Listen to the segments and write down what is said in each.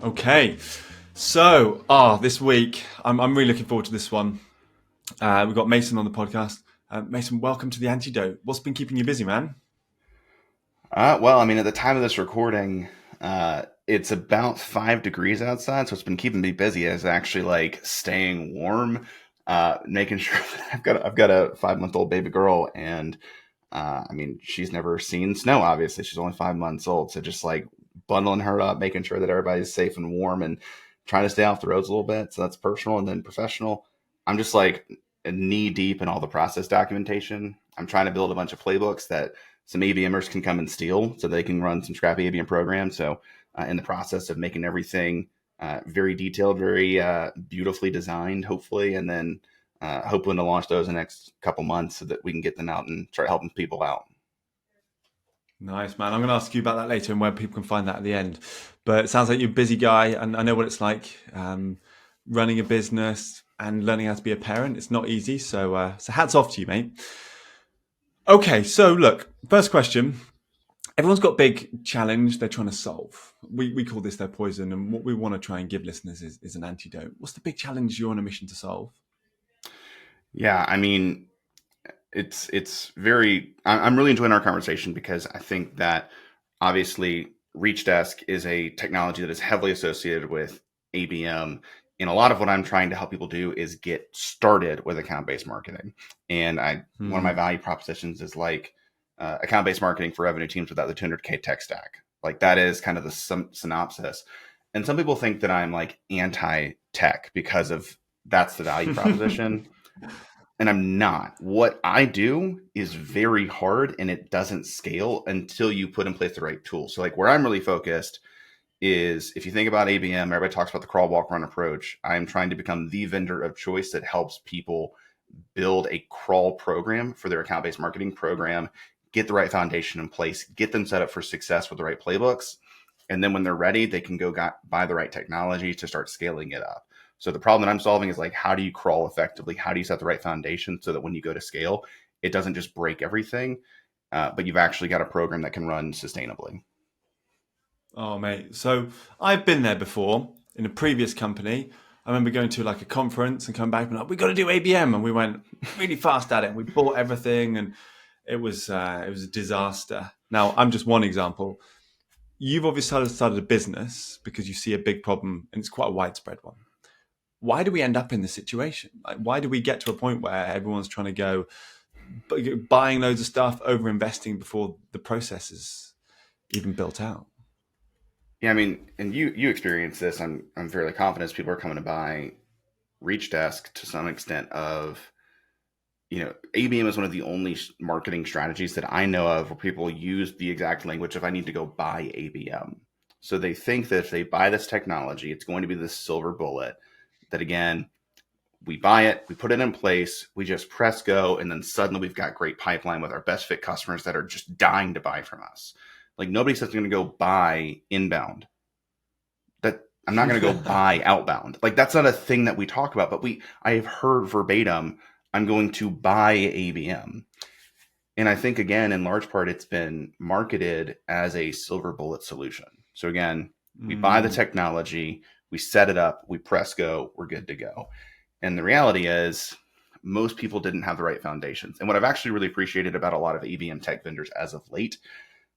Okay, so this week I'm really looking forward to this one. We've got Mason on the podcast. Mason, welcome to the Antidote. What's been keeping you busy, man? Well, I mean, at the time of this recording, it's about 5 degrees outside, so it's been keeping me busy as actually like staying warm, making sure that I've got a 5-month-old baby girl, and I mean, she's never seen snow. Obviously, she's only 5 months old, so just like bundling her up, making sure that everybody's safe and warm, and trying to stay off the roads a little bit. So that's personal, and then professional. I'm just like knee deep in all the process documentation. I'm trying to build a bunch of playbooks that some ABMers can come and steal so they can run some Scrappy ABM programs. So in the process of making everything very detailed, very beautifully designed, hopefully, and then hoping to launch those in the next couple months so that we can get them out and start helping people out. Nice, man. I'm going to ask you about that later and where people can find that at the end. But it sounds like you're a busy guy, and I know what it's like running a business and learning how to be a parent. It's not easy. So hats off to you, mate. Okay, so look, first question. Everyone's got a big challenge they're trying to solve. We call this their poison, and what we want to try and give listeners is an antidote. What's the big challenge you're on a mission to solve? Yeah, I mean, it's very, I'm really enjoying our conversation because I think that obviously Reach Desk is a technology that is heavily associated with ABM. And a lot of what I'm trying to help people do is get started with account-based marketing. And one of my value propositions is like account-based marketing for revenue teams without the 200K tech stack. Like that is kind of the synopsis. And some people think that I'm like anti-tech because of that's the value proposition. And I'm not. What I do is very hard and it doesn't scale until you put in place the right tools. So like where I'm really focused is if you think about ABM, everybody talks about the crawl, walk, run approach. I'm trying to become the vendor of choice that helps people build a crawl program for their account-based marketing program, get the right foundation in place, get them set up for success with the right playbooks. And then when they're ready, they can go buy the right technology to start scaling it up. So the problem that I'm solving is like, how do you crawl effectively? How do you set the right foundation so that when you go to scale, it doesn't just break everything, but you've actually got a program that can run sustainably. Oh, mate. So I've been there before in a previous company. I remember going to like a conference and coming back and like, we got to do ABM. And we went really fast at it. We bought everything and it was a disaster. Now, I'm just one example. You've obviously started a business because you see a big problem and it's quite a widespread one. Why do we end up in this situation? Like, why do we get to a point where everyone's trying to go buying loads of stuff, over investing before the process is even built out? Yeah, I mean, and you experience this. I'm fairly confident as people are coming to buy Reach Desk to some extent of, ABM is one of the only marketing strategies that I know of where people use the exact language of I need to go buy ABM. So they think that if they buy this technology, it's going to be this silver bullet that, again, we buy it, we put it in place, we just press go, and then suddenly we've got great pipeline with our best fit customers that are just dying to buy from us. Like nobody says they're going to go buy inbound. That I'm not going to go buy outbound. Like that's not a thing that we talk about, but I have heard verbatim, I'm going to buy ABM. And I think again, in large part, it's been marketed as a silver bullet solution. So again, we buy the technology, we set it up, we press go, we're good to go. And the reality is most people didn't have the right foundations. And what I've actually really appreciated about a lot of ABM tech vendors as of late,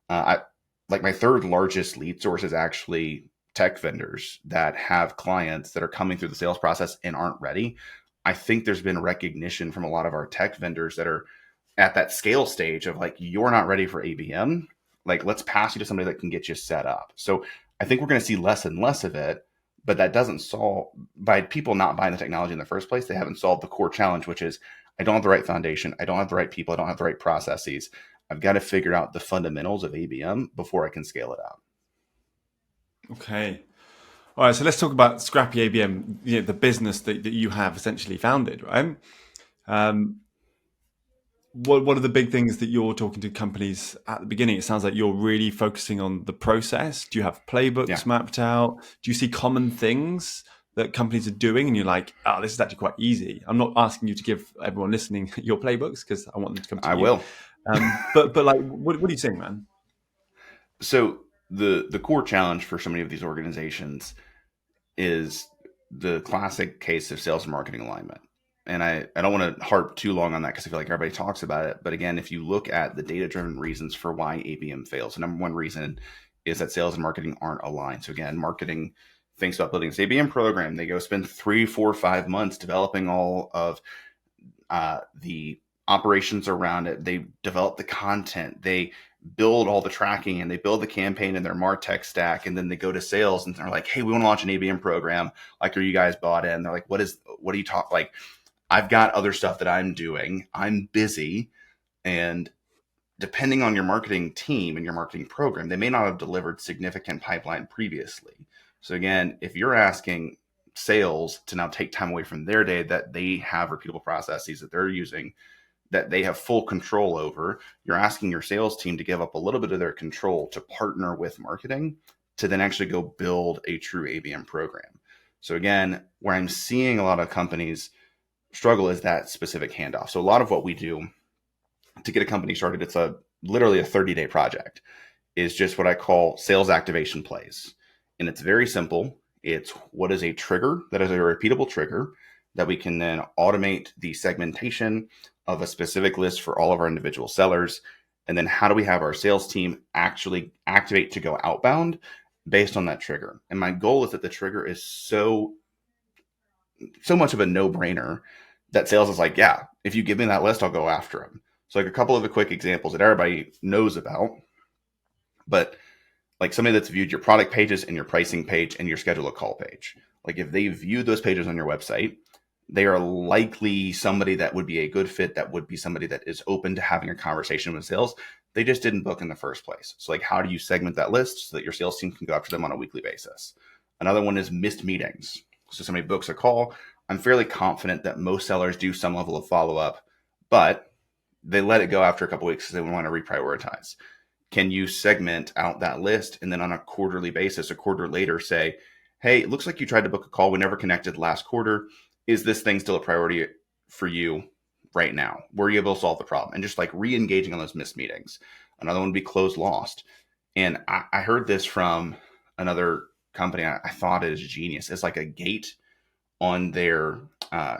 like my third largest lead source is actually tech vendors that have clients that are coming through the sales process and aren't ready. I think there's been recognition from a lot of our tech vendors that are at that scale stage of like, you're not ready for ABM. Like, let's pass you to somebody that can get you set up. So I think we're going to see less and less of it, but that doesn't solve by people not buying the technology in the first place. They haven't solved the core challenge, which is I don't have the right foundation. I don't have the right people. I don't have the right processes. I've got to figure out the fundamentals of ABM before I can scale it out. Okay. All right. So let's talk about Scrappy ABM, the business that you have essentially founded, right? What are the big things that you're talking to companies at the beginning? It sounds like you're really focusing on the process. Do you have playbooks mapped out? Do you see common things that companies are doing, and you're like, oh, this is actually quite easy? I'm not asking you to give everyone listening your playbooks because I want them to come to I you. will. But like, what do you think, man? So the core challenge for so many of these organizations is the classic case of sales and marketing alignment. And I don't want to harp too long on that because I feel like everybody talks about it. But again, if you look at the data driven reasons for why ABM fails, the number one reason is that sales and marketing aren't aligned. So again, marketing thinks about building this ABM program. They go spend 3, 4, 5 months developing all of the operations around it. They develop the content. They build all the tracking and they build the campaign in their MarTech stack. And then they go to sales and they're like, hey, we want to launch an ABM program. Like, are you guys bought in? They're like, what are you talking? Like, I've got other stuff that I'm doing. I'm busy. And depending on your marketing team and your marketing program, they may not have delivered significant pipeline previously. So again, if you're asking sales to now take time away from their day that they have repeatable processes that they're using, that they have full control over, you're asking your sales team to give up a little bit of their control to partner with marketing to then actually go build a true ABM program. So again, where I'm seeing a lot of companies struggle is that specific handoff. So a lot of what we do to get a company started, it's literally a 30-day project, is just what I call sales activation plays. And it's very simple. It's what is a trigger that is a repeatable trigger that we can then automate the segmentation of a specific list for all of our individual sellers. And then how do we have our sales team actually activate to go outbound based on that trigger? And my goal is that the trigger is so much of a no-brainer that sales is like, yeah, if you give me that list, I'll go after them. So like a couple of the quick examples that everybody knows about, but like somebody that's viewed your product pages and your pricing page and your schedule a call page. Like if they view those pages on your website, they are likely somebody that would be a good fit, that would be somebody that is open to having a conversation with sales. They just didn't book in the first place. So like, how do you segment that list so that your sales team can go after them on a weekly basis? Another one is missed meetings. So somebody books a call. I'm fairly confident that most sellers do some level of follow-up, but they let it go after a couple of weeks because they want to reprioritize. Can you segment out that list and then on a quarterly basis, a quarter later, say, hey, it looks like you tried to book a call. We never connected last quarter. Is this thing still a priority for you right now? Were you able to solve the problem? And just like re-engaging on those missed meetings. Another one would be close lost. And I heard this from another company. I thought it is genius. It's like a gate on their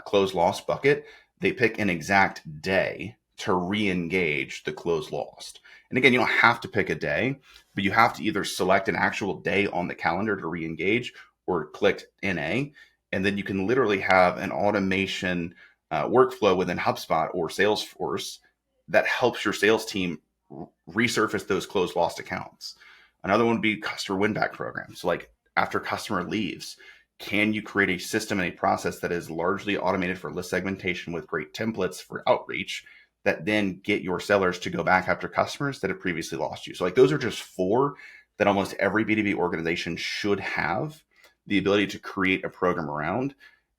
close lost bucket. They pick an exact day to re-engage the close lost. And again, you don't have to pick a day, but you have to either select an actual day on the calendar to re-engage or click NA. And then you can literally have an automation workflow within HubSpot or Salesforce that helps your sales team resurface those closed lost accounts. Another one would be customer win back programs. So like after customer leaves, can you create a system and a process that is largely automated for list segmentation with great templates for outreach that then get your sellers to go back after customers that have previously lost you? So like those are just 4 that almost every B2B organization should have the ability to create a program around.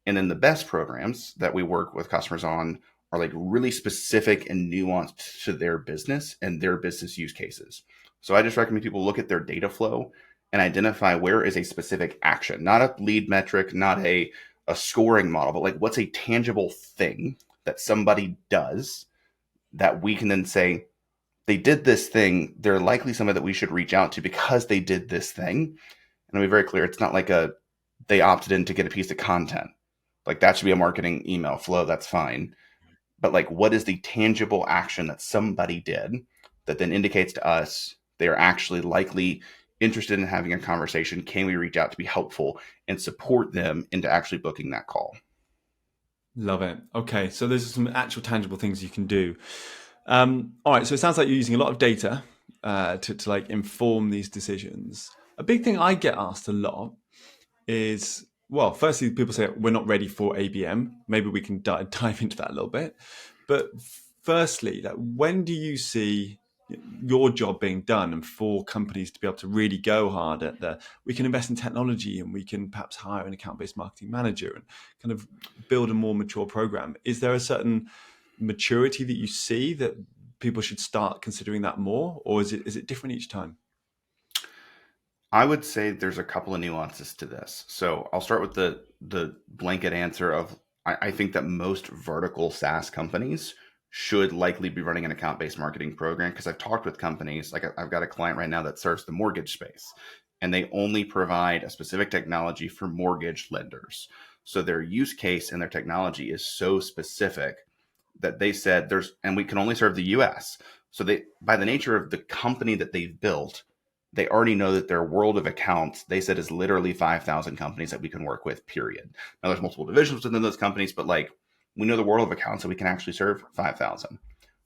And then the best programs that we work with customers on are like really specific and nuanced to their business and their business use cases. So I just recommend people look at their data flow and identify where is a specific action, not a lead metric, not a scoring model, but like what's a tangible thing that somebody does that we can then say, they did this thing. They're likely somebody that we should reach out to because they did this thing. And I'll be very clear. It's not like they opted in to get a piece of content. Like that should be a marketing email flow. That's fine. But like, what is the tangible action that somebody did that then indicates to us they are actually likely interested in having a conversation? Can we reach out to be helpful and support them into actually booking that call? Love it. Okay, so there's some actual tangible things you can do. All right, so it sounds like you're using a lot of data to like inform these decisions. A big thing I get asked a lot is, well, firstly, people say we're not ready for ABM. Maybe we can dive into that a little bit. But firstly, like, when do you see your job being done and for companies to be able to really go hard at we can invest in technology and we can perhaps hire an account-based marketing manager and kind of build a more mature program? Is there a certain maturity that you see that people should start considering that more, or is it different each time? I would say there's a couple of nuances to this. So I'll start with the blanket answer of I think that most vertical SaaS companies should likely be running an account-based marketing program because I've talked with companies, like I've got a client right now that serves the mortgage space, and they only provide a specific technology for mortgage lenders. So their use case and their technology is so specific that they said and we can only serve the US. So they, by the nature of the company that they've built, they already know that their world of accounts, they said, is literally 5,000 companies that we can work with, period. Now there's multiple divisions within those companies, but like we know the world of accounts that we can actually serve 5,000.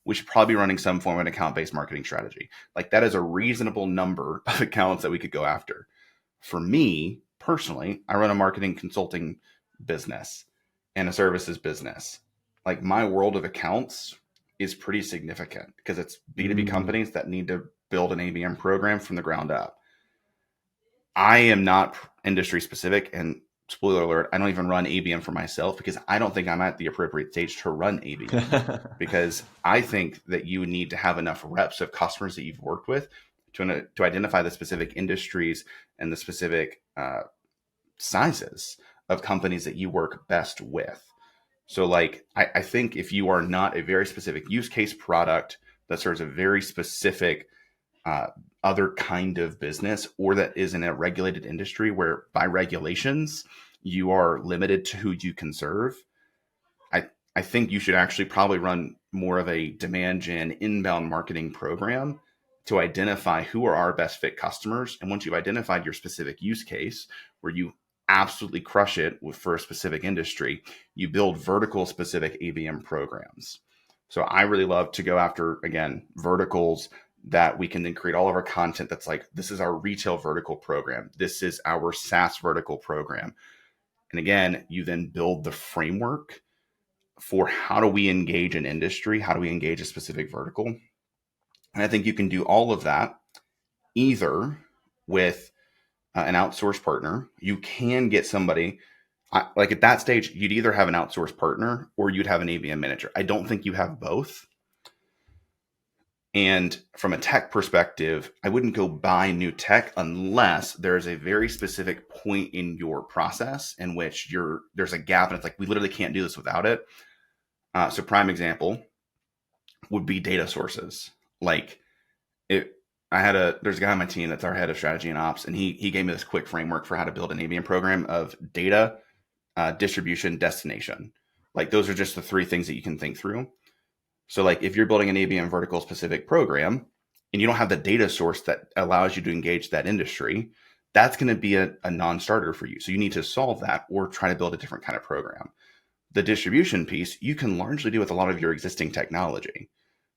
We should probably be running some form of an account-based marketing strategy. Like that is a reasonable number of accounts that we could go after. For me personally, I run a marketing consulting business and a services business. Like my world of accounts is pretty significant because it's B2B Mm. companies that need to build an ABM program from the ground up. I am not industry specific, and spoiler alert, I don't even run ABM for myself because I don't think I'm at the appropriate stage to run ABM, because I think that you need to have enough reps of customers that you've worked with to identify the specific industries and the specific sizes of companies that you work best with. So, like, I think if you are not a very specific use case product that serves a very specific uh, other kind of business, or that is in a regulated industry where by regulations you are limited to who you can serve, I think you should actually probably run more of a demand gen inbound marketing program to identify who are our best fit customers. And once you've identified your specific use case where you absolutely crush it for a specific industry, you build vertical specific ABM programs. So I really love to go after, again, verticals that we can then create all of our content that's like, this is our retail vertical program. This is our SaaS vertical program. And again, you then build the framework for how do we engage an industry? How do we engage a specific vertical? And I think you can do all of that either with an outsourced partner. You can get somebody, like at that stage, you'd either have an outsourced partner or you'd have an ABM manager. I don't think you have both. And from a tech perspective, I wouldn't go buy new tech unless there's a very specific point in your process in which there's a gap and it's like, we literally can't do this without it. So prime example would be data sources. Like it, there's a guy on my team that's our head of strategy and ops, and he gave me this quick framework for how to build an ABM program of data, distribution, destination. Like those are just the three things that you can think through. So like if you're building an ABM vertical specific program and you don't have the data source that allows you to engage that industry, that's going to be a non-starter for you. So you need to solve that or try to build a different kind of program. The distribution piece, you can largely do with a lot of your existing technology.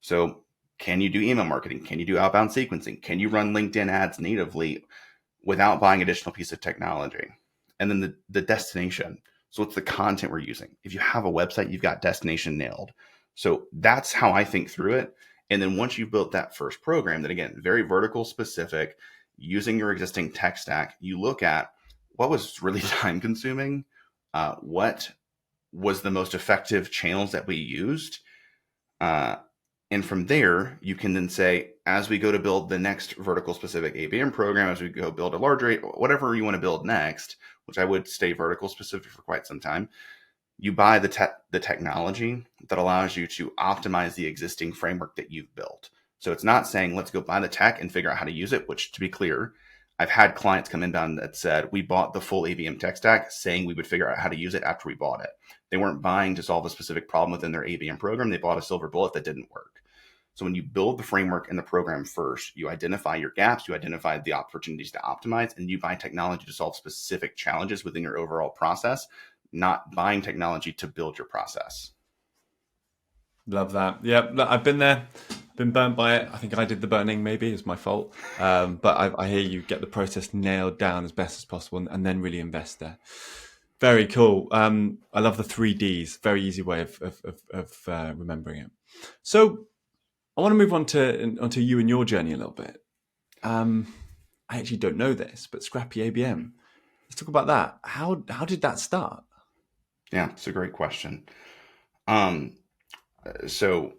So can you do email marketing? Can you do outbound sequencing? Can you run LinkedIn ads natively without buying additional piece of technology? And then the destination. So what's the content we're using? If you have a website, you've got destination nailed. So that's how I think through it. And then once you've built that first program, that again, very vertical specific, using your existing tech stack, you look at what was really time consuming, what was the most effective channels that we used. Uh, and from there, you can then say, as we go to build the next vertical specific ABM program, as we go build a larger, whatever you want to build next, which I would stay vertical specific for quite some time, you buy the technology that allows you to optimize the existing framework that you've built. So it's not saying, let's go buy the tech and figure out how to use it, which to be clear, I've had clients come inbound that said, we bought the full ABM tech stack saying we would figure out how to use it after we bought it. They weren't buying to solve a specific problem within their ABM program. They bought a silver bullet that didn't work. So when you build the framework and the program first, you identify your gaps, you identify the opportunities to optimize, and you buy technology to solve specific challenges within your overall process, not buying technology to build your process. Love that. Yeah, look, I've been there, been burnt by it. I think I did the burning, maybe it's my fault. But I hear you get the process nailed down as best as possible and then really invest there. Very cool. I love the 3Ds. Very easy way of remembering it. So I want to move onto you and your journey a little bit. I actually don't know this, but Scrappy ABM. Let's talk about that. How did that start? Yeah, it's a great question. Um, so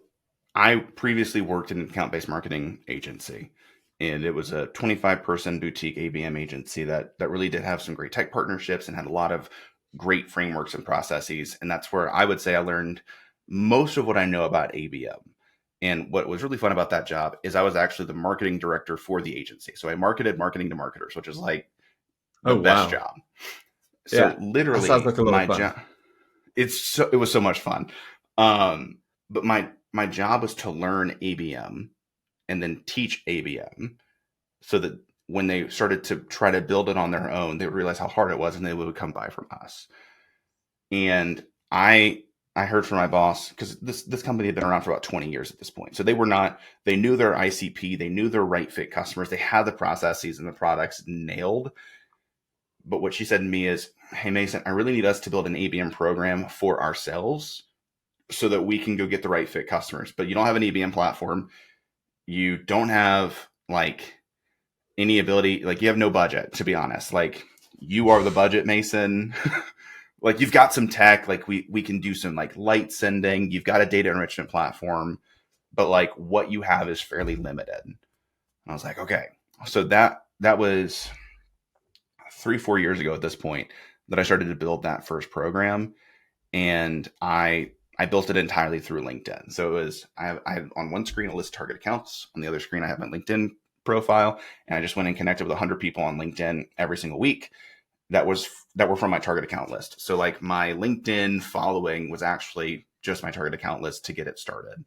I previously worked in an account-based marketing agency, and it was a 25-person boutique ABM agency that really did have some great tech partnerships and had a lot of great frameworks and processes. And that's where I would say I learned most of what I know about ABM. And what was really fun about that job is I was actually the marketing director for the agency. So I marketed marketing to marketers, which is like the Oh, best wow. job. So Yeah. That sounds literally like a lot of my fun. job, it was so much fun. But my job was to learn ABM and then teach ABM so that when they started to try to build it on their own, they would realize how hard it was and they would come buy from us. And I heard from my boss, because this company had been around for about 20 years at this point. So they knew their ICP, they knew their right fit customers, they had the processes and the products nailed. But what she said to me is, hey, Mason, I really need us to build an ABM program for ourselves so that we can go get the right fit customers. But you don't have an ABM platform. You don't have like any ability, like you have no budget, to be honest. Like you are the budget, Mason. Like you've got some tech, like we can do some like light sending. You've got a data enrichment platform, but like what you have is fairly limited. And I was like, okay. So that was 3-4 years ago at this point that I started to build that first program. And I built it entirely through LinkedIn. So it was I have on one screen a list of target accounts, on the other screen I have my LinkedIn profile, and I just went and connected with 100 people on LinkedIn every single week that were from my target account list. So like my LinkedIn following was actually just my target account list to get it started.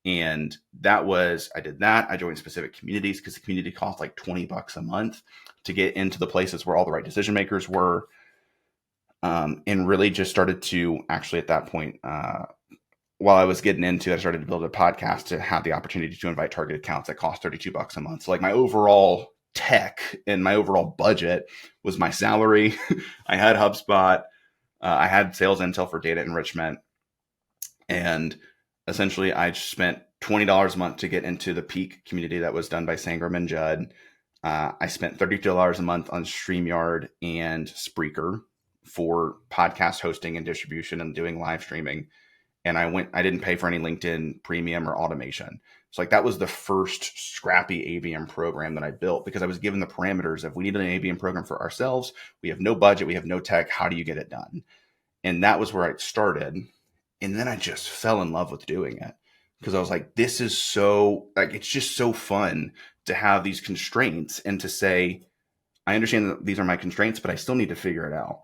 And I did that. I joined specific communities because the community cost like $20 a month to get into the places where all the right decision makers were. And really just started to actually at that point, while I was getting into it, I started to build a podcast to have the opportunity to invite target accounts that cost $32 a month. So like my overall tech and my overall budget was my salary. I had HubSpot. I had sales intel for data enrichment. And essentially I just spent $20 a month to get into the peak community that was done by Sangram and Judd. I spent $32 a month on StreamYard and Spreaker for podcast hosting and distribution and doing live streaming. And I didn't pay for any LinkedIn premium or automation. So like that was the first Scrappy ABM program that I built because I was given the parameters of we need an ABM program for ourselves. We have no budget. We have no tech. How do you get it done? And that was where I started. And then I just fell in love with doing it because I was like, this is so like, it's just so fun to have these constraints and to say, I understand that these are my constraints, but I still need to figure it out.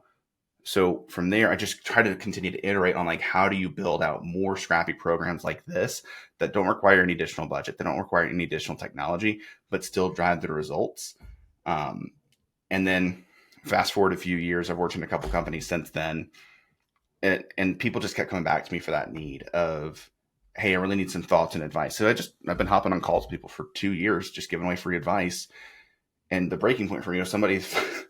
So from there, I just try to continue to iterate on like, how do you build out more Scrappy programs like this that don't require any additional budget, that don't require any additional technology, but still drive the results. And then fast forward a few years, I've worked in a couple companies since then. And people just kept coming back to me for that need of, hey, I really need some thoughts and advice. So I've been hopping on calls with people for 2 years, just giving away free advice. And the breaking point for me was somebody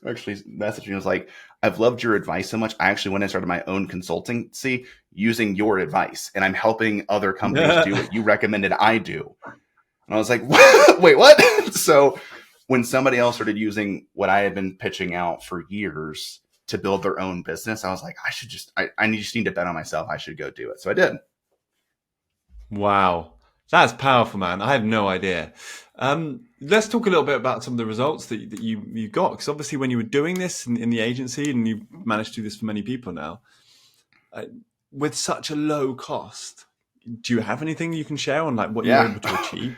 actually messaged me and was like, I've loved your advice so much. I actually went and started my own consultancy using your advice. And I'm helping other companies do what you recommended I do. And I was like, wait, what? So when somebody else started using what I had been pitching out for years to build their own business, I was like, I just need to bet on myself. I should go do it. So I did. Wow. That's powerful, man. I had no idea. Let's talk a little bit about some of the results that you got. Because obviously, when you were doing this in the agency, and you managed to do this for many people now, uh, with such a low cost, do you have anything you can share on like what you were Yeah. able to achieve?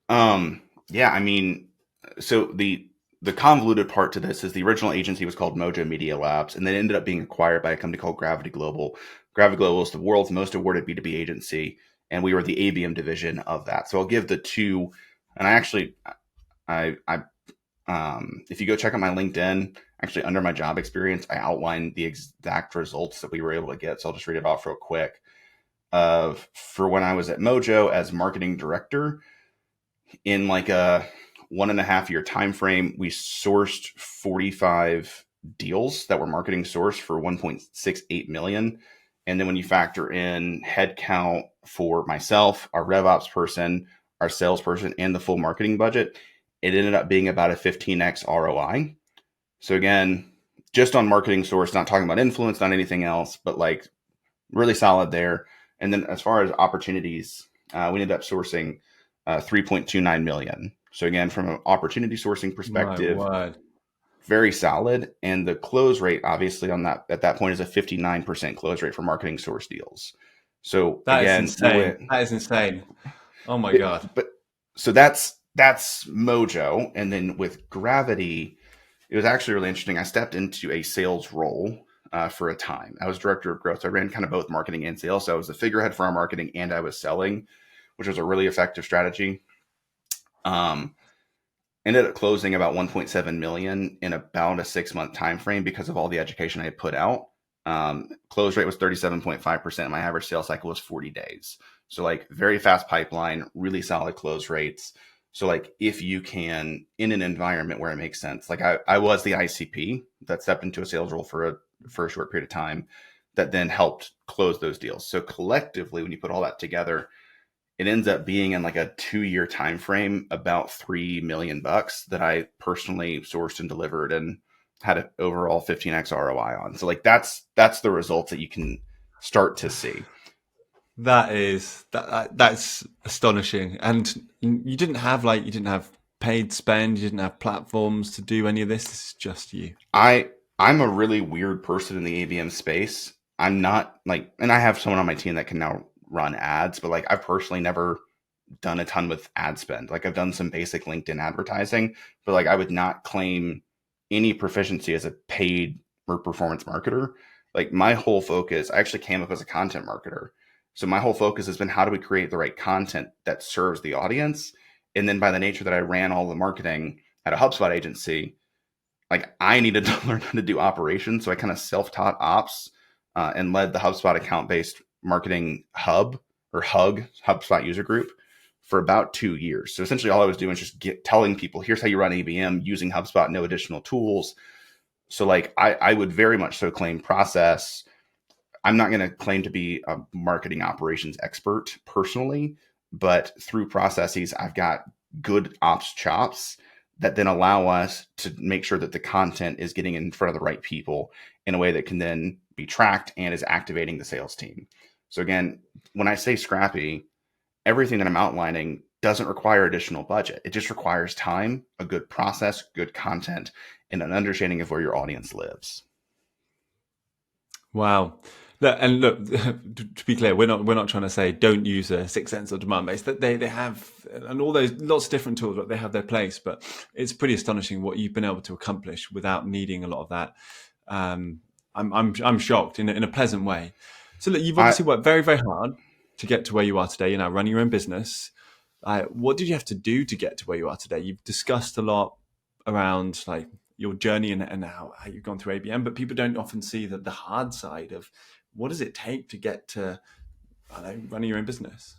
Yeah, I mean, so the convoluted part to this is the original agency was called Mojo Media Labs, and then ended up being acquired by a company called Gravity Global. Gravity Global is the world's most awarded B2B agency, and we were the ABM division of that. So I'll give the two, and I if you go check out my LinkedIn, actually under my job experience, I outline the exact results that we were able to get. So I'll just read it off real quick. For when I was at Mojo as marketing director, in like a 1.5 year time frame, we sourced 45 deals that were marketing sourced for 1.68 million. And then when you factor in headcount for myself, our RevOps person, our salesperson, and the full marketing budget, it ended up being about a 15x ROI. So again, just on marketing source, not talking about influence, not anything else, but like really solid there. And then as far as opportunities, we ended up sourcing 3.29 million. So again, from an opportunity sourcing My perspective, word. very solid. And the close rate, obviously, on that at that point is a 59% close rate for marketing source deals. So That is again, we insane. went, That is insane. Oh my God. but so that's Mojo. And then with Gravity, it was actually really interesting. I stepped into a sales role for a time. I was director of growth. So I ran kind of both marketing and sales. So I was the figurehead for our marketing and I was selling, which was a really effective strategy. Um, Ended up closing about 1.7 million in about a 6-month time frame because of all the education I had put out. Close rate was 37.5%. My average sales cycle was 40 days. So like very fast pipeline, really solid close rates. So like if you can, in an environment where it makes sense, like I was the ICP that stepped into a sales role for a short period of time that then helped close those deals. So collectively, when you put all that together, it ends up being in like a 2-year time frame about $3 million that I personally sourced and delivered and had an overall 15x ROI on. So like that's the results that you can start to see. That's astonishing. And you didn't have paid spend, you didn't have platforms to do any of this. This is just you. I'm a really weird person in the ABM space. I'm not like, and I have someone on my team that can now run ads, but like I've personally never done a ton with ad spend. Like I've done some basic LinkedIn advertising, but like I would not claim any proficiency as a paid or performance marketer. Like my whole focus, I actually came up as a content marketer. So my whole focus has been how do we create the right content that serves the audience? And then by the nature that I ran all the marketing at a HubSpot agency, like I needed to learn how to do operations. So I kind of self-taught ops and led the HubSpot account-based marketing hub or hug HubSpot user group for about 2 years. So essentially all I was doing was just telling people, here's how you run ABM using HubSpot, no additional tools. So like I would very much so claim process. I'm not going to claim to be a marketing operations expert personally, but through processes, I've got good ops chops that then allow us to make sure that the content is getting in front of the right people in a way that can then be tracked and is activating the sales team. So again, when I say Scrappy, everything that I'm outlining doesn't require additional budget. It just requires time, a good process, good content, and an understanding of where your audience lives. Wow. Look, to be clear, we're not trying to say don't use a sixth sense or demand base. That they have, and all those lots of different tools, but they have their place. But it's pretty astonishing what you've been able to accomplish without needing a lot of that. I'm shocked in a pleasant way. So look, you've I, obviously worked very hard to get to where you are today. You're now running your own business. What did you have to do to get to where you are today? You've discussed a lot around like your journey and how you've gone through ABM, but people don't often see the hard side of what does it take to get to, I don't know, running your own business.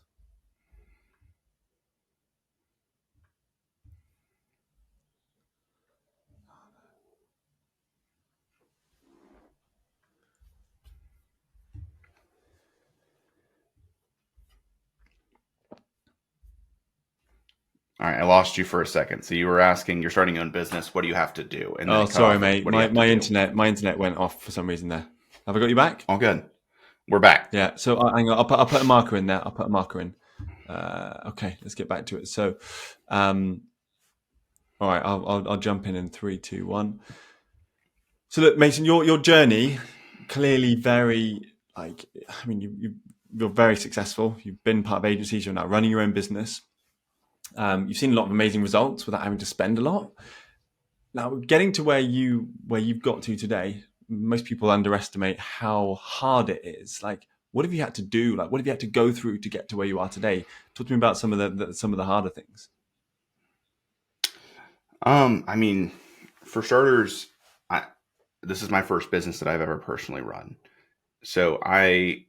All right, I lost you for a second. So you were asking, you're starting your own business. What do you have to do? And then Oh, it cut sorry, off with, mate. what do you have to My do? internet went off for some reason there. Have I got you back? All good. We're back. Yeah. So hang on, I'll put a marker in there. I'll put a marker in. Okay, let's get back to it. So, all right, I'll jump in 3, 2, 1. So look, Mason, your journey clearly very like I mean you're very successful. You've been part of agencies. You're now running your own business. You've seen a lot of amazing results without having to spend a lot. Now, getting to where you've got to today, most people underestimate how hard it is. Like, what have you had to do? Like, what have you had to go through to get to where you are today? Talk to me about some of the harder things. I mean, for starters, I this is my first business that I've ever personally run. So I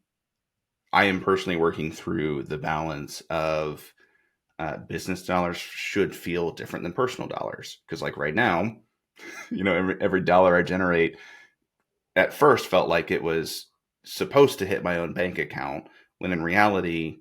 am personally working through the balance of business dollars should feel different than personal dollars because like right now, every dollar I generate at first felt like it was supposed to hit my own bank account when in reality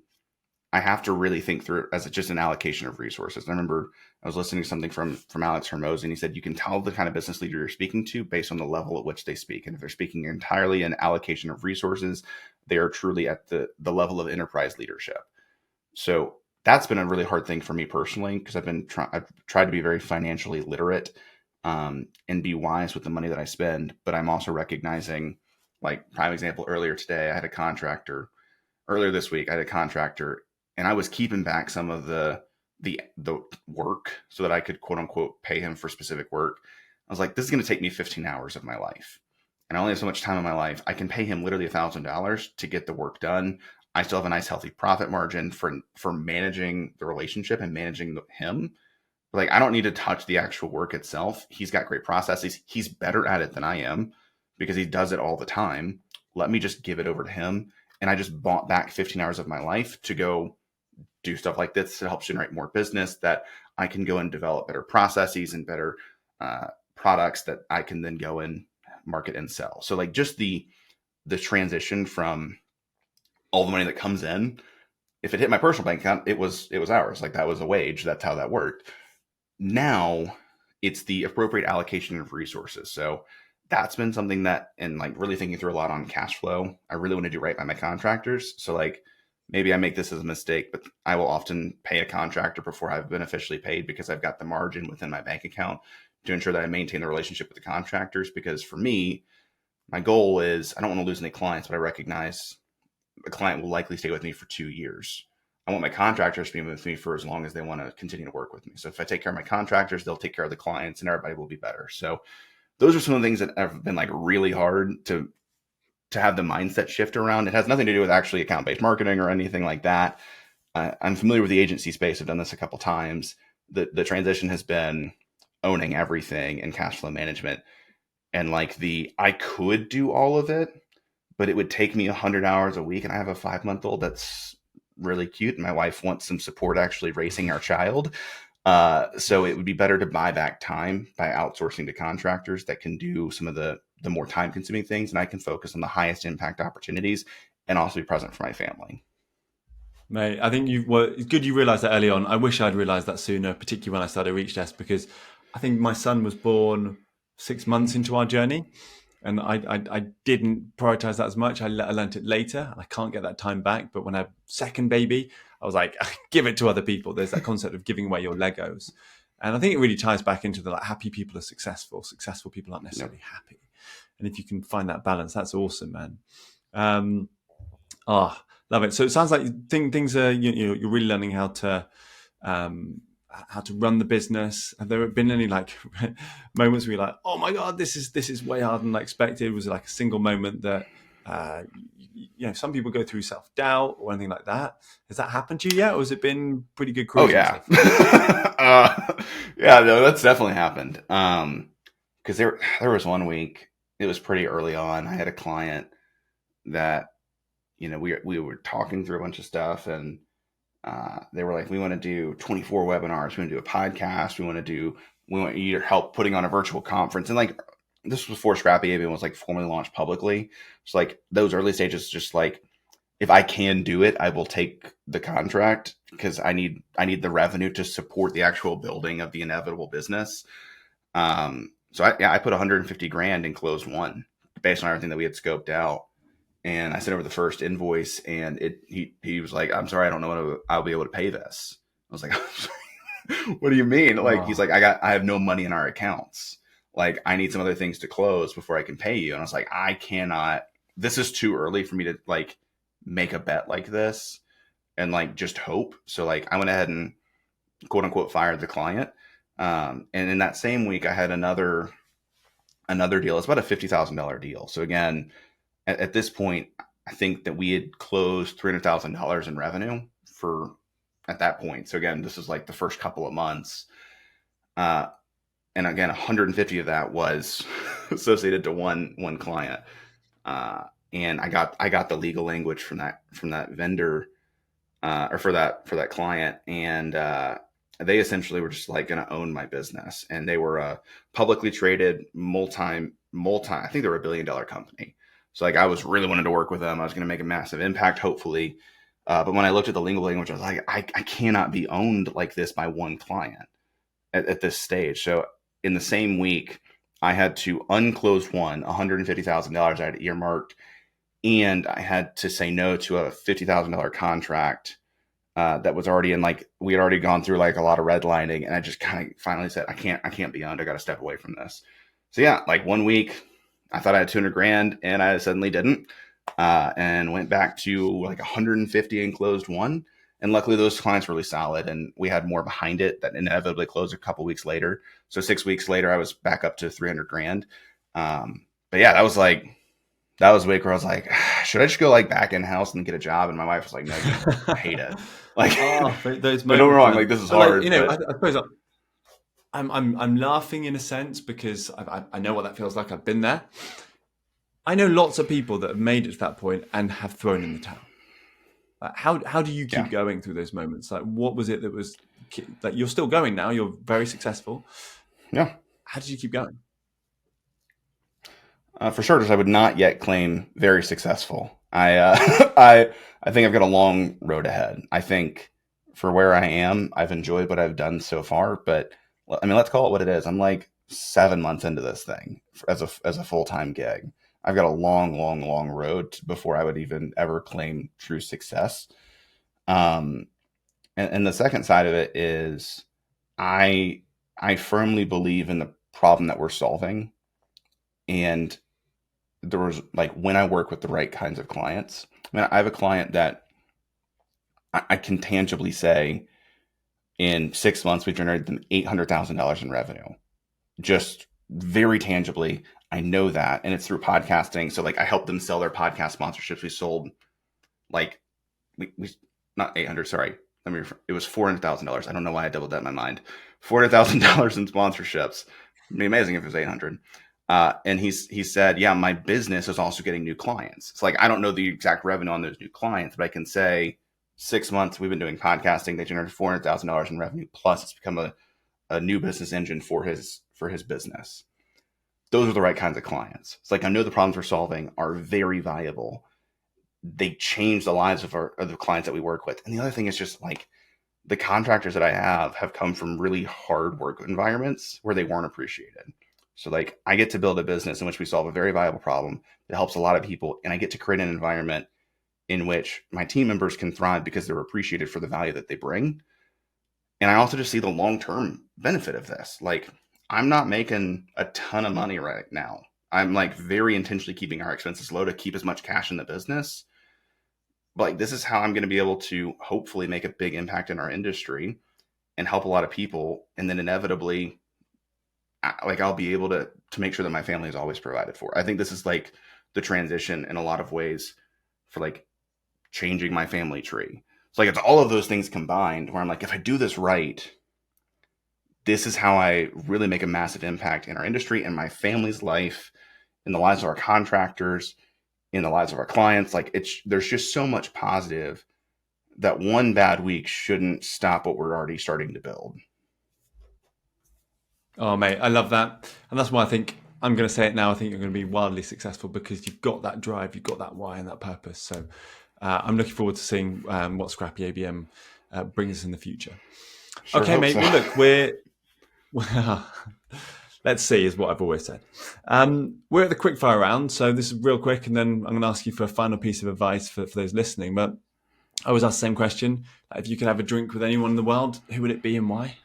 I have to really think through it as just an allocation of resources. I remember I was listening to something from Alex Hermosi, and he said you can tell the kind of business leader you're speaking to based on the level at which they speak. And if they're speaking entirely in allocation of resources, they are truly at the level of enterprise leadership. So that's been a really hard thing for me personally, because I've tried to be very financially literate, and be wise with the money that I spend. But I'm also recognizing, like prime example, earlier today, I had a contractor. Earlier this week, I had a contractor, and I was keeping back some of the work so that I could quote unquote pay him for specific work. I was like, this is going to take me 15 hours of my life, and I only have so much time in my life. I can pay him literally $1,000 to get the work done. I still have a nice healthy profit margin for managing the relationship and managing him. Like, I don't need to touch the actual work itself. He's got great processes. He's better at it than I am because he does it all the time. Let me just give it over to him. And I just bought back 15 hours of my life to go do stuff like this to help generate more business, that I can go and develop better processes and better products that I can then go and market and sell. So like just the transition from all the money that comes in, if it hit my personal bank account, it was ours. Like, that was a wage. That's how that worked. Now it's the appropriate allocation of resources. So that's been something that, and like really thinking through a lot on cash flow, I really want to do right by my contractors. So like, maybe I make this as a mistake, but I will often pay a contractor before I've been officially paid, because I've got the margin within my bank account to ensure that I maintain the relationship with the contractors. Because for me, my goal is, I don't want to lose any clients, but I recognize a client will likely stay with me for 2 years. I want my contractors to be with me for as long as they want to continue to work with me. So if I take care of my contractors, they'll take care of the clients, and everybody will be better. So those are some of the things that have been like really hard to have the mindset shift around. It has nothing to do with actually account-based marketing or anything like that. I'm familiar with the agency space. I've done this a couple times. The transition has been owning everything and cash flow management. And like I could do all of it, but it would take me 100 hours a week. And I have a 5-month-old that's really cute, and my wife wants some support actually raising our child. So it would be better to buy back time by outsourcing to contractors that can do some of the more time consuming things, and I can focus on the highest impact opportunities and also be present for my family. Mate, I think it's good you realised that early on. I wish I'd realised that sooner, particularly when I started Reach Desk, because I think my son was born 6 months into our journey, and I didn't prioritise that as much. I learned it later, and I can't get that time back. But when I had second baby, I was like, give it to other people. There's that concept of giving away your Legos, and I think it really ties back into the like, happy people are successful. Successful people aren't necessarily happy, and if you can find that balance, that's awesome, man. Love it. So it sounds like things are you're really learning how to run the business. Have there been any like moments where you're like, oh my god, this is way harder than I expected? Was it like a single moment that some people go through self-doubt or anything like that? Has that happened to you yet, or has it been pretty good cruising? Oh yeah. Yeah, no, that's definitely happened. Because there was one week, it was pretty early on. I had a client that, we were talking through a bunch of stuff, and they were like, we want to do 24 webinars. We want to do a podcast. We want your help putting on a virtual conference. And like, this was before Scrappy ABM was like formally launched publicly. So like those early stages, just like, if I can do it, I will take the contract, because I need the revenue to support the actual building of the inevitable business. So I put 150 grand in closed one based on everything that we had scoped out. And I sent over the first invoice, and he was like, I'm sorry, I don't know when I'll be able to pay this. I was like, what do you mean? Like, Wow. he's like, I have no money in our accounts. Like, I need some other things to close before I can pay you. And I was like, I cannot, this is too early for me to like make a bet like this and like just hope. So like, I went ahead and quote unquote fired the client. And in that same week, I had another deal. It's about a $50,000 deal. So again, at this point, I think that we had closed $300,000 in revenue at that point. So again, this is like the first couple of months. And again, 150 of that was associated to one client. And I got the legal language from that vendor, or for that client. And, they essentially were just like going to own my business. And they were a publicly traded multi, I think they were $1 billion company. So like, I was really wanting to work with them. I was going to make a massive impact, hopefully. But when I looked at the legal language, I was like, I cannot be owned like this by one client at this stage. So in the same week, I had to unclose $150,000 I had earmarked, and I had to say no to a $50,000 contract that was already in like, we had already gone through like a lot of redlining, and I just kind of finally said, I can't be owned. I got to step away from this. So yeah, like 1 week, I thought I had 200 grand, and I suddenly didn't, and went back to like 150 and closed one. And luckily, those clients were really solid, and we had more behind it that inevitably closed a couple weeks later. So 6 weeks later, I was back up to 300 grand. But yeah, that was a week where I was like, should I just go like back in house and get a job? And my wife was like, no, you won't. I hate it. Like, Oh, those but don't get me moments, wrong, man. like this is But like, hard, I but suppose I'm laughing in a sense because I know what that feels like. I've been there. I know lots of people that have made it to that point and have thrown in the towel. How do you yeah. keep going through those moments? Like, what was it that was like? You're still going now. You're very successful. Yeah. How did you keep going? For starters, I would not yet claim very successful. I think I've got a long road ahead. I think for where I am, I've enjoyed what I've done so far. But I mean, let's call it what it is. I'm like 7 months into this thing as a full time gig. I've got a long, long, long road before I would even ever claim true success. Um, and the second side of it is, I I firmly believe in the problem that we're solving, and there was like, when I work with the right kinds of clients. I mean, I have a client that I can tangibly say in 6 months we generated them $800,000 in revenue, just very tangibly. I know that, and it's through podcasting. So like, I helped them sell their podcast sponsorships. We sold like we not 800. Sorry, it was $400,000. I don't know why I doubled that in my mind. $400,000 in sponsorships. It'd be amazing if it was 800. And he said, yeah, my business is also getting new clients. It's like, I don't know the exact revenue on those new clients, but I can say 6 months we've been doing podcasting. They generated $400,000 in revenue. Plus, it's become a new business engine for his business. Those are the right kinds of clients. It's like, I know the problems we're solving are very viable. They change the lives of the clients that we work with. And the other thing is just like, the contractors that I have come from really hard work environments where they weren't appreciated. So like, I get to build a business in which we solve a very viable problem that helps a lot of people. And I get to create an environment in which my team members can thrive because they're appreciated for the value that they bring. And I also just see the long-term benefit of this. Like, I'm not making a ton of money right now. I'm like very intentionally keeping our expenses low to keep as much cash in the business. But like, this is how I'm going to be able to hopefully make a big impact in our industry and help a lot of people. And then inevitably, like, I'll be able to make sure that my family is always provided for. I think this is like the transition in a lot of ways for like changing my family tree. It's like, it's all of those things combined where I'm like, if I do this right, this is how I really make a massive impact in our industry and my family's life, in the lives of our contractors, in the lives of our clients. Like, there's just so much positive that one bad week shouldn't stop what we're already starting to build. Oh, mate, I love that. And that's why I think I'm going to say it now. I think you're going to be wildly successful because you've got that drive, you've got that why and that purpose. So I'm looking forward to seeing what Scrappy ABM brings us in the future. Sure Okay, hope mate. so. Well, look, let's see, is what I've always said. We're at the quickfire round. So this is real quick. And then I'm going to ask you for a final piece of advice for those listening. But I always ask the same question. If you could have a drink with anyone in the world, who would it be and why?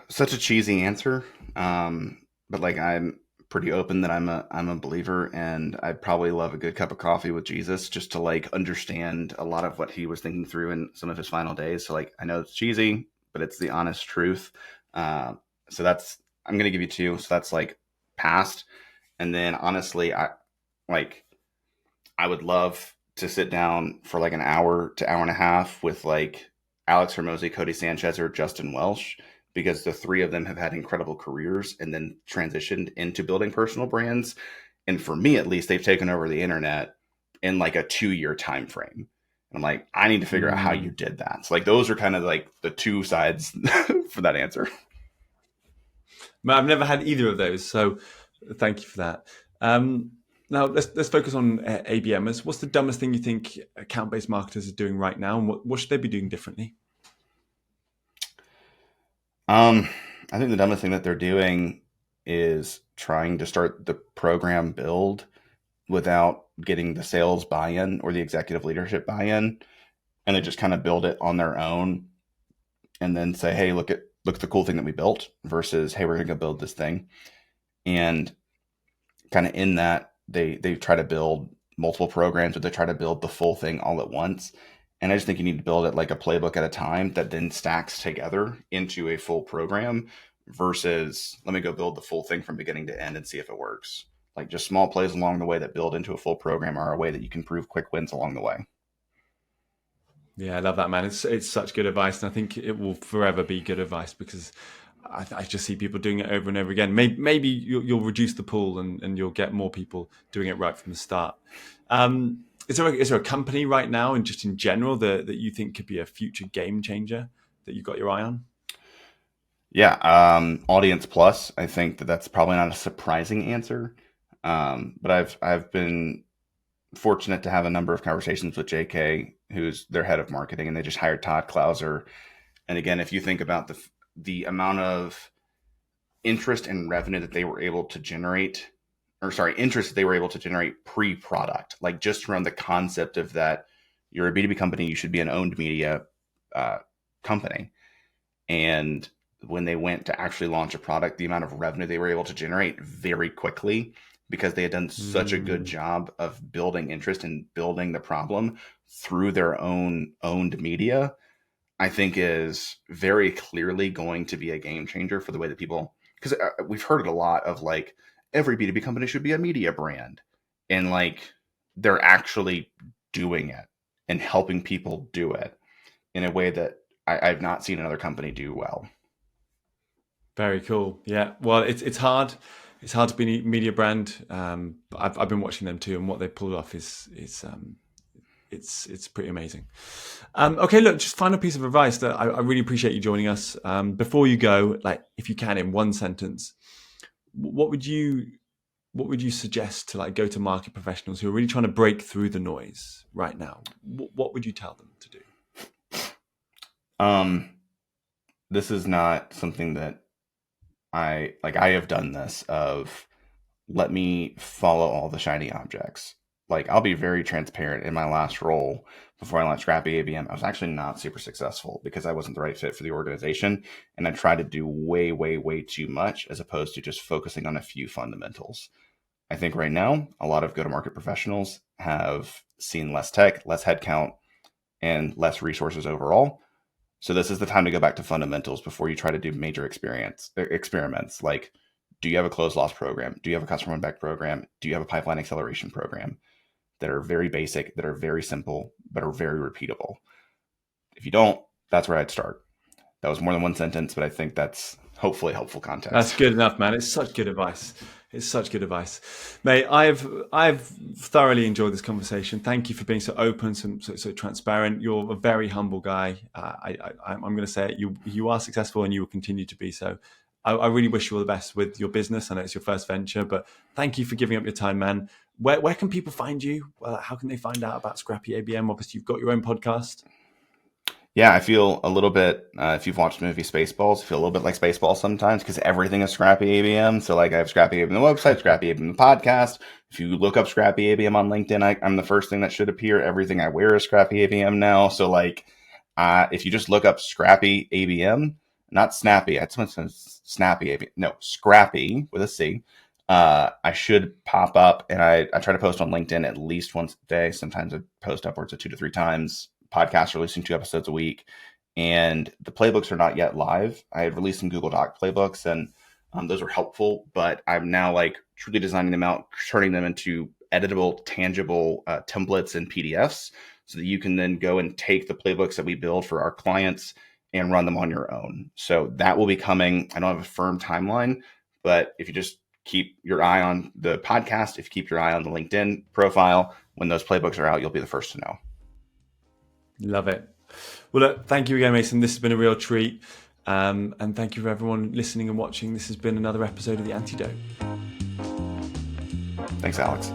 Such a cheesy answer, but like, I'm pretty open that I'm a believer, and I'd probably love a good cup of coffee with Jesus just to like understand a lot of what he was thinking through in some of his final days. So like, I know it's cheesy, but it's the honest truth. Uh, so that's, I'm gonna give you two. So that's like past, and then honestly, like I would love to sit down for like an hour to hour and a half with like Alex Hermosi, Cody Sanchez, or Justin Welsh, because the three of them have had incredible careers and then transitioned into building personal brands. And for me, at least, they've taken over the internet in like a 2 year time frame. And I'm like, I need to figure out how you Mm. did that. So like, those are kind of like the two sides for that answer. I've never had either of those, so thank you for that. Now let's focus on ABMers. What's the dumbest thing you think account-based marketers are doing right now, and what should they be doing differently? Um, I think the dumbest thing that they're doing is trying to start the program build without getting the sales buy-in or the executive leadership buy-in. and they just kind of build it on their own and then say, hey, look at the cool thing that we built, versus, hey, we're going to go build this thing. And kind of in that, they try to build multiple programs, or they try to build the full thing all at once. And I just think you need to build it like a playbook at a time that then stacks together into a full program, versus let me go build the full thing from beginning to end and see if it works. Like, just small plays along the way that build into a full program are a way that you can prove quick wins along the way. Yeah, I love that, man. It's such good advice, and I think it will forever be good advice, because I just see people doing it over and over again. Maybe you'll reduce the pool, and you'll get more people doing it right from the start. Is there a company right now, and just in general, that you think could be a future game changer that you've got your eye on? Yeah, Audience Plus. I think that's probably not a surprising answer, but I've been fortunate to have a number of conversations with JK, who's their head of marketing, and they just hired Todd Clauser. And again, if you think about the amount of interest and revenue that they were able to generate, or sorry, interest that they were able to generate pre-product, like just around the concept of that, you're a B2B company, you should be an owned media company. And when they went to actually launch a product, the amount of revenue they were able to generate very quickly, because they had done such a good job of building interest and building the problem through their own owned media, I think is very clearly going to be a game changer for the way that people, because we've heard it a lot of like, every B2B company should be a media brand. And like, they're actually doing it and helping people do it in a way that I've not seen another company do well. Very cool. Yeah. Well, it's hard. It's hard to be a media brand. But I've been watching them too, and what they pulled off is it's pretty amazing. Okay, look, just final piece of advice that I really appreciate you joining us. Before you go, like, if you can, in one sentence, what would you suggest to like go-to-market professionals who are really trying to break through the noise right now? What would you tell them to do? This is not something that I have done this of, let me follow all the shiny objects. Like, I'll be very transparent. In my last role before I launched Scrappy ABM, I was actually not super successful because I wasn't the right fit for the organization. And I tried to do way, way, way too much, as opposed to just focusing on a few fundamentals. I think right now, a lot of go-to-market professionals have seen less tech, less headcount, and less resources overall. So this is the time to go back to fundamentals before you try to do major experiments. Like, do you have a closed loss program? Do you have a customer win back program? Do you have a pipeline acceleration program? That are very basic, that are very simple, but are very repeatable. If you don't, that's where I'd start. That was more than one sentence, but I think that's hopefully helpful context. That's good enough, man. It's such good advice. It's such good advice, mate. I've thoroughly enjoyed this conversation. Thank you for being so open, so transparent. You're a very humble guy. I'm going to say it. You are successful, and you will continue to be so. I really wish you all the best with your business. I know it's your first venture, but thank you for giving up your time, man. Where can people find you? How can they find out about Scrappy ABM? Obviously, you've got your own podcast. Yeah, I feel a little bit, if you've watched the movie Spaceballs, I feel a little bit like Spaceballs sometimes, because everything is Scrappy ABM. So like, I have Scrappy ABM the website, Scrappy ABM the podcast. If you look up Scrappy ABM on LinkedIn, I'm the first thing that should appear. Everything I wear is Scrappy ABM now. So like, if you just look up Scrappy ABM, not Snappy, it's Snappy ABM, no, Scrappy with a C. I should pop up, and I try to post on LinkedIn at least once a day. Sometimes I post upwards of 2 to 3 times. Podcast releasing 2 episodes a week, and the playbooks are not yet live. I had released some Google Doc playbooks, and those were helpful, but I'm now like truly designing them out, turning them into editable, tangible templates and PDFs, so that you can then go and take the playbooks that we build for our clients and run them on your own. So that will be coming. I don't have a firm timeline, but if you just keep your eye on the podcast, if you keep your eye on the LinkedIn profile, when those playbooks are out, you'll be the first to know. Love it. Well, look, thank you again, Mason. This has been a real treat. And thank you for everyone listening and watching. This has been another episode of The Antidote. Thanks, Alex.